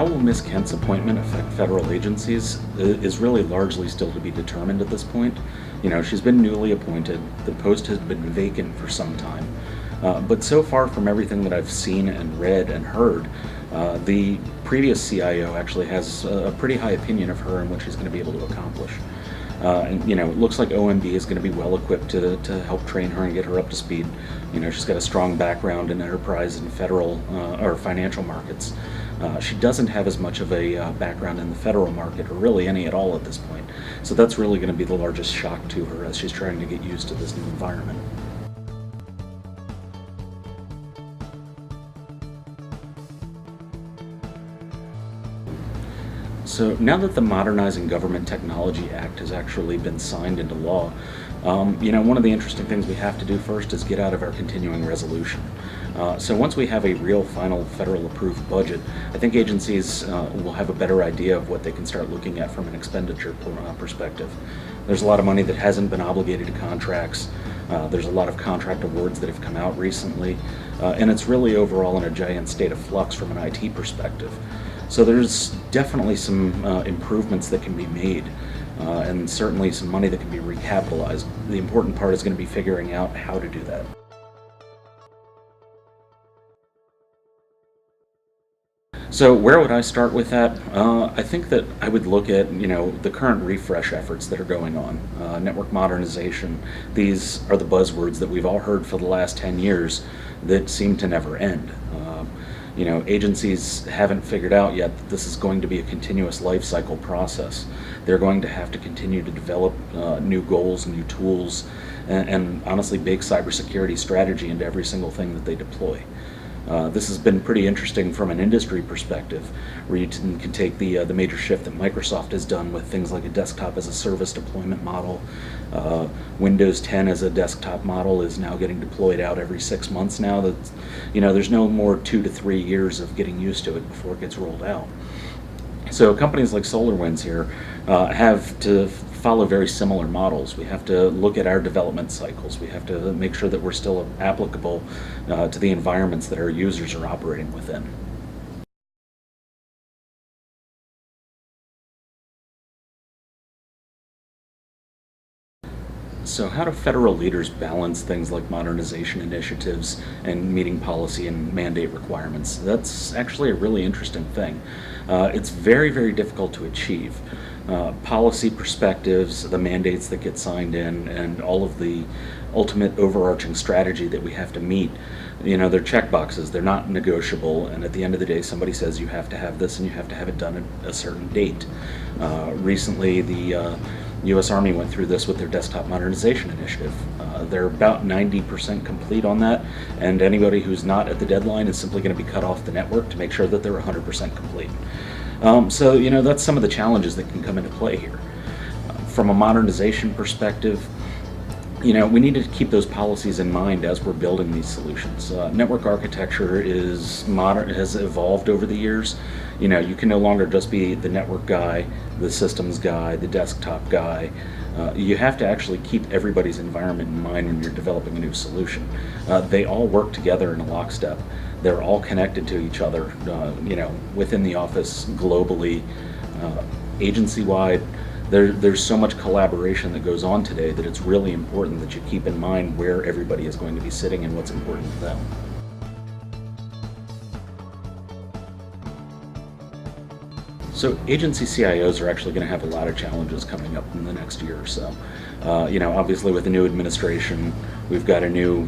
How will Ms. Kent's appointment affect federal agencies is really largely still to be determined at this point. She's been newly appointed. The post has been vacant for some time. But so far, from everything that I've seen and read and heard, the previous CIO actually has a pretty high opinion of her and what she's going to be able to accomplish. It looks like OMB is going to be well equipped to help train her and get her up to speed. She's got a strong background in enterprise and federal or financial markets. She doesn't have as much of a background in the federal market, or really any at all at this point. So that's really going to be the largest shock to her as she's trying to get used to this new environment. So now that the Modernizing Government Technology Act has actually been signed into law, one of the interesting things we have to do first is get out of our continuing resolution. So once we have a real final federal approved budget, I think agencies will have a better idea of what they can start looking at from an expenditure perspective. There's a lot of money that hasn't been obligated to contracts. There's a lot of contract awards that have come out recently, and it's really overall in a giant state of flux from an IT perspective. So there's definitely some improvements that can be made, and certainly some money that can be recapitalized. The important part is going to be figuring out how to do that. So where would I start with that? I think that I would look at the current refresh efforts that are going on, network modernization. These are the buzzwords that we've all heard for the last 10 years that seem to never end. Agencies haven't figured out yet that this is going to be a continuous life cycle process. They're going to have to continue to develop new goals, new tools, and honestly big cybersecurity strategy into every single thing that they deploy. This has been pretty interesting from an industry perspective, where you can take the major shift that Microsoft has done with things like a desktop as a service deployment model. Windows 10 as a desktop model is now getting deployed out every 6 months now. There's no more 2 to 3 years of getting used to it before it gets rolled out. So companies like SolarWinds here have to follow very similar models. We have to look at our development cycles. We have to make sure that we're still applicable to the environments that our users are operating within. So how do federal leaders balance things like modernization initiatives and meeting policy and mandate requirements? That's actually a really interesting thing. It's very, very difficult to achieve. Policy perspectives, the mandates that get signed in, and all of the ultimate overarching strategy that we have to meet, they're check boxes, they're not negotiable, and at the end of the day somebody says you have to have this and you have to have it done at a certain date. Recently the U.S. Army went through this with their desktop modernization initiative. They're about 90% complete on that, and anybody who's not at the deadline is simply going to be cut off the network to make sure that they're 100% complete. So that's some of the challenges that can come into play here. From a modernization perspective, we need to keep those policies in mind as we're building these solutions. Network architecture has evolved over the years. You can no longer just be the network guy, the systems guy, the desktop guy. You have to actually keep everybody's environment in mind when you're developing a new solution. They all work together in a lockstep. They're all connected to each other, within the office, globally, agency-wide. There's so much collaboration that goes on today that it's really important that you keep in mind where everybody is going to be sitting and what's important to them. So agency CIOs are actually going to have a lot of challenges coming up in the next year or so. Obviously with the new administration, we've got a new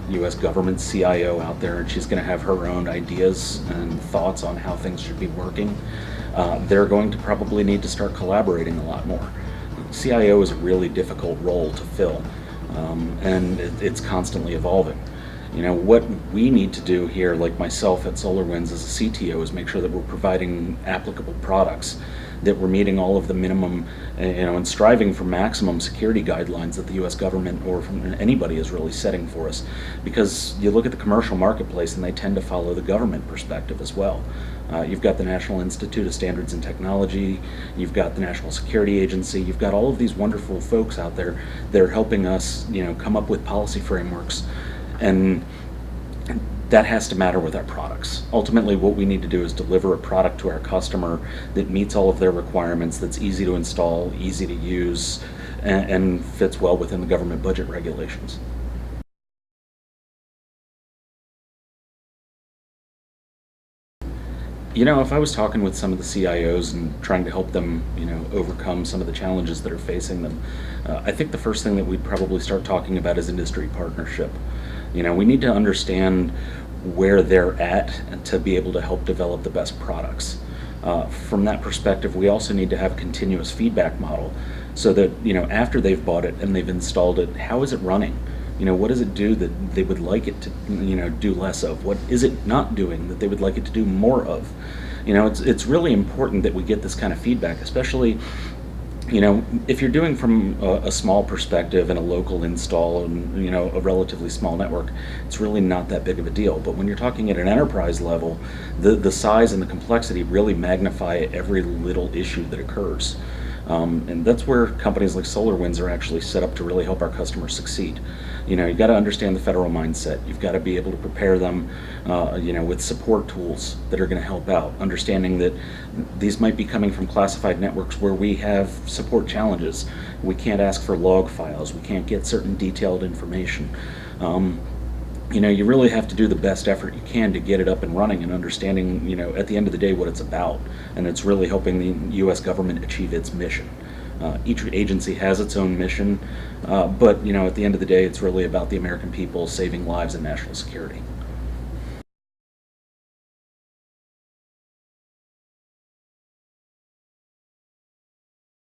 U.S. government CIO out there, and she's going to have her own ideas and thoughts on how things should be working. They're going to probably need to start collaborating a lot more. CIO is a really difficult role to fill, and it's constantly evolving. What we need to do here, like myself at SolarWinds as a CTO, is make sure that we're providing applicable products, that we're meeting all of the minimum, and striving for maximum security guidelines that the U.S. government or from anybody is really setting for us. Because you look at the commercial marketplace and they tend to follow the government perspective as well. You've got the National Institute of Standards and Technology, you've got the National Security Agency, you've got all of these wonderful folks out there that are helping us, come up with policy frameworks. And that has to matter with our products. Ultimately, what we need to do is deliver a product to our customer that meets all of their requirements, that's easy to install, easy to use, and fits well within the government budget regulations. If I was talking with some of the CIOs and trying to help them, overcome some of the challenges that are facing them, I think the first thing that we'd probably start talking about is industry partnership. We need to understand where they're at and to be able to help develop the best products. From that perspective, we also need to have a continuous feedback model so that, after they've bought it and they've installed it, how is it running? What does it do that they would like it to, do less of? What is it not doing that they would like it to do more of? It's really important that we get this kind of feedback, especially, if you're doing from a small perspective and a local install and, a relatively small network, it's really not that big of a deal. But when you're talking at an enterprise level, the size and the complexity really magnify every little issue that occurs. And that's where companies like SolarWinds are actually set up to really help our customers succeed. You've got to understand the federal mindset. You've got to be able to prepare them, with support tools that are going to help out. Understanding that these might be coming from classified networks where we have support challenges. We can't ask for log files. We can't get certain detailed information. You really have to do the best effort you can to get it up and running and understanding, at the end of the day what it's about. And it's really helping the U.S. government achieve its mission. Each agency has its own mission, but, at the end of the day, it's really about the American people saving lives and national security.